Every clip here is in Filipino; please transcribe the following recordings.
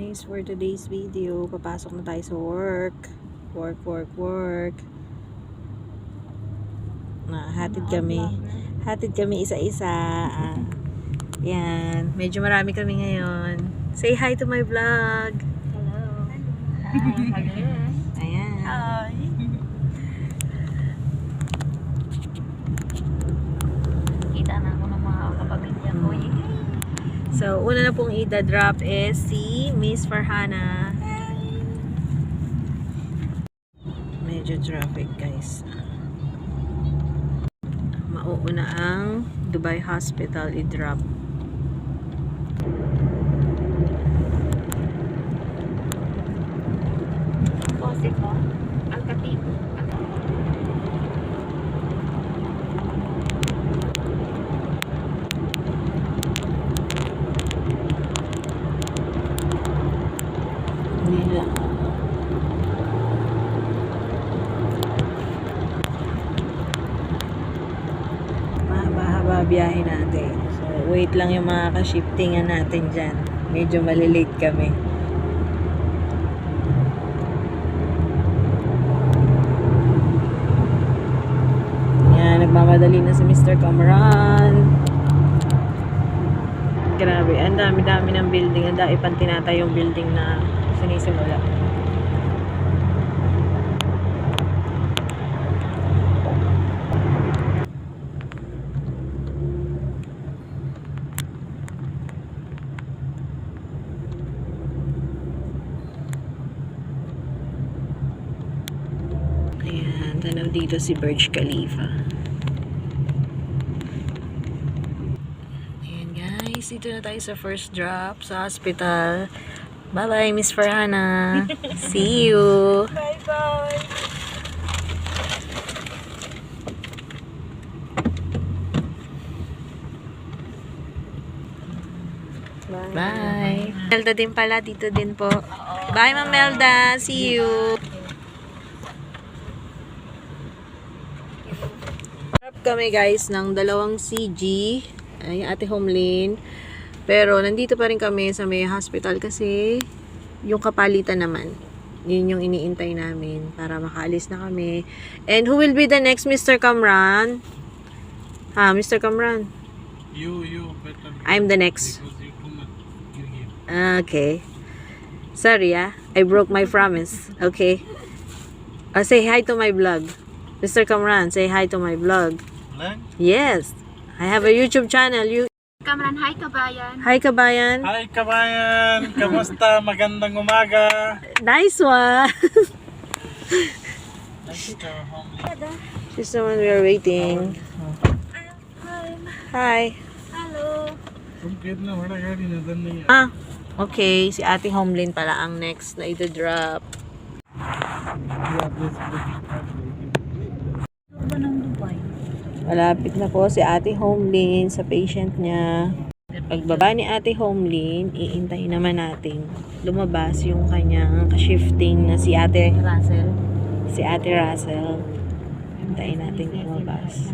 guys, for today's video, papasok na tayo sa work. Work. Hatid kami isa-isa. Yan, medyo marami kami ngayon. Say hi to my vlog. Hello. Ayan. Hi. Kita na ako ng mga kapamilya ko. So, una na pong ida-drop is si Miss Farhana. Medyo traffic, guys. Mauuna ang Dubai Hospital i-drop. Possible. Ang katibo. Nila. Mahaba biyahe natin. So, wait lang yung mga ka-shiftingan natin dyan. Medyo malilate kami. Yan, nagmamadali na si Mr. Kamran. Grabe, ang dami-dami ng building. Ang dami pang tinatay yung building na sinisimula. Ayan, tanaw dito si Burj Khalifa. Ayan guys, dito na tayo sa first drop sa hospital. Bye-bye, Miss Farhana. See you. Bye-bye. Bye. Melda din pala, dito din po. Bye, Ma'am Melda. See you. Drop kami guys ng dalawang CG. Ay, Ate Homelyn. Pero nandito pa rin kami sa may hospital kasi yung kapalitan naman. Yun yung iniintay namin para makaalis na kami. And who will be the next Mr. Kamran? Mr. Kamran? You better. I'm the next. Because you too much here. Okay. Sorry, I broke my promise. Okay. Say hi to my vlog. Mr. Kamran, say hi to my vlog. Vlog? Yes. I have a YouTube channel. Kamran, hi kabayan. Hi, kabayan. Hi kabayan! Kamusta? Magandang umaga! Nice one. Nice to home. She's the one we are waiting. Hi. Hello. Compare na wala gadi na dan na. Okay. Si Ate Homelyn pala ang next na ito-drop. Ano ng Dubai? Malapit na po si Ate Homelyn sa patient niya. Pagbaba ni Ate Homelyn, iintayin naman natin lumabas yung kanyang ka-shifting na si Ate Russell. Si Ate Russell. Hintayin natin lumabas.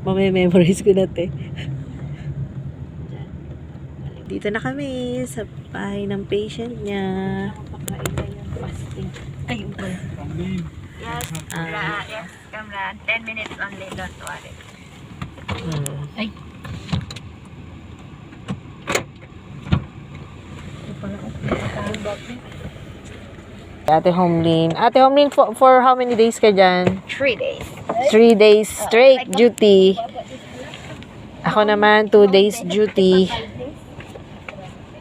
Mamay-memorize ko na, te. Dito na kami sa bahay ng patient niya. Ay, okay. Kamlin. Yes, yes, Kamran. 10 minutes only, don't worry. Ay. Ate Homelyn. Ate Homelyn, for how many days ka dyan? 3 days. 3 days straight duty. Ako naman, 2 days duty.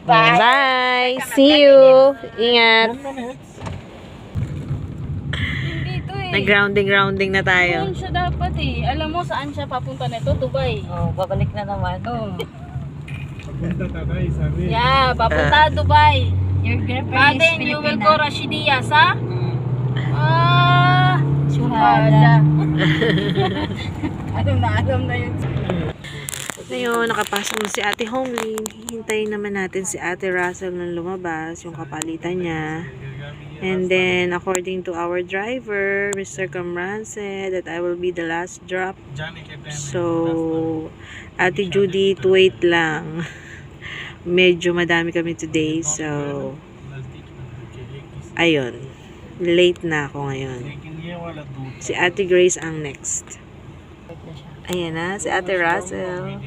Bye! See you! Ingat! 10 minutes. Dito eh. Nag-grounding na tayo. Doon siya dapat eh. Alam mo saan siya papunta nito? Dubai. Oh, babalik na naman. Oh. Papunta tatay, sabi. Yeah, papunta Dubai. Your girlfriend then you will go Rashidia, sa? Shuhada. Alam na yun. Ngayon, nakapasok na si Ate Homelyn. Hintayin naman natin si Ate Russell na lumabas, yung kapalitan niya. And then, according to our driver, Mr. Kamran said that I will be the last drop. Johnny Kepen. So, Ate Judith, wait lang. Medyo madami kami today. So, ayun. Late na ako ngayon. Si Ate Grace ang next. Ayan na, si Ate Russell.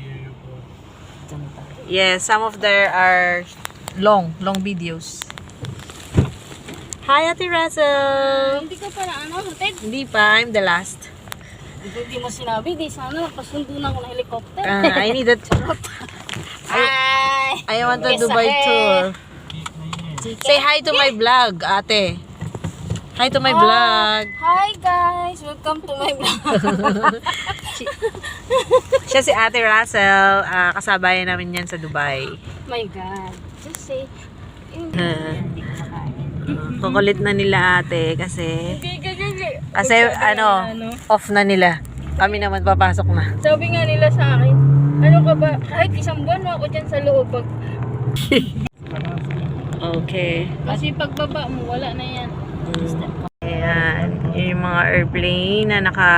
Yes, some of there are long videos. Hi, Ate Russell! Hindi ka para hotel? Hindi pa, I'm the last. Hindi mo sinabi, di sana pasundo na ako ng helicopter. I need a I want a Dubai tour. Say hi to my vlog, ate. Hi to my vlog. Hi guys! Welcome to my vlog. Siya si Ate Russell. Kasabayan namin yan sa Dubai. My God. Just say, hindi ko makain. Kukulit na nila ate kasi Kasi off na nila. Kami naman papasok na. sabi nga nila sa akin, ano ka ba, kahit isang buwan mo ako dyan sa loob. Okay. Kasi pagbaba mo, wala na yan. Ayan. Yung mga airplane na naka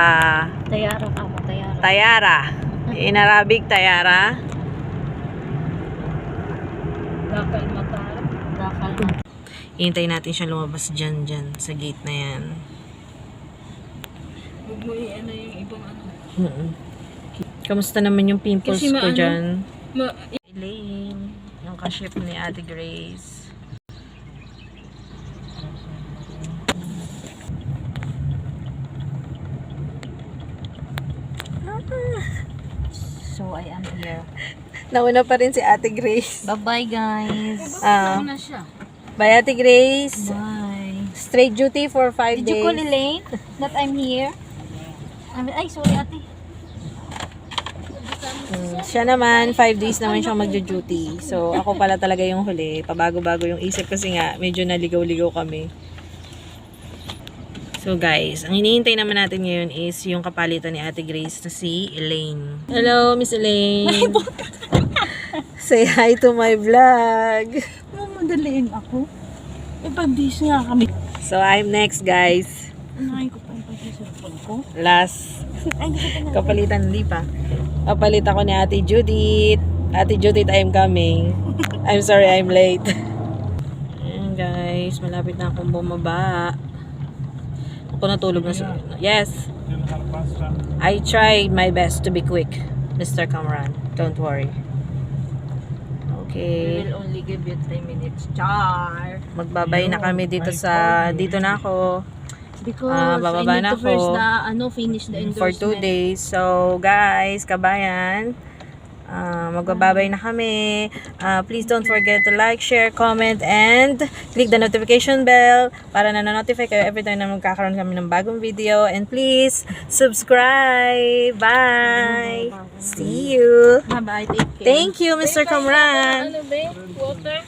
Tayara ka mo, tayara. Tayara. In Arabic, Tayara. Dakal matara. Dakal matara. Hintay natin siya lumabas dyan sa gate na yan. Huwag mo yung ibang Kamusta naman yung pimples Kasi ko dyan? Ma Elaine, yung kaship ni Ate Grace. So, I am here. Nauna pa rin si Ate Grace. Bye-bye, guys. Ah. na siya. Bye, Ate Grace. Bye. Straight duty for 5 Did days. you call Elaine that I'm here? Ay, sorry, ate. Siya naman, 5 days naman siyang magjo-duty. So, ako pala talaga yung huli. Pabago-bago yung isip kasi nga, medyo naligaw-ligaw kami. So, guys, ang hinihintay naman natin ngayon is yung kapalitan ni Ate Grace na si Elaine. Hello, Miss Elaine. Say hi to my vlog. Mamadaliin ako. 5 days nga kami. So, I'm next, guys. Unahin ko pa yung pag-isipon ko. Last. Ay, hindi ko pa Kapalitan, hindi pa. Kapalit ako ni Ate Judith. Ate Judith, I'm coming. I'm sorry, I'm late. Ayan guys, malapit na akong bumaba. Ako natulog na sa... Yes. I tried my best to be quick, Mr. Kamran. Don't worry. Okay. will only give you 3 minutes. Char! Magbabay na kami dito sa... Dito na ako. Because bababa I need na to first ako. finish the For 2 endorsement. days. So, guys, kabayan, magbababay na kami. Please don't forget to like, share, comment, and click the notification bell para na-notify kayo every time na magkakaroon kami ng bagong video. And please, subscribe. Bye! See you! Bye-bye. Take care. Thank you, Mr. Kamran! Ano ba? Water?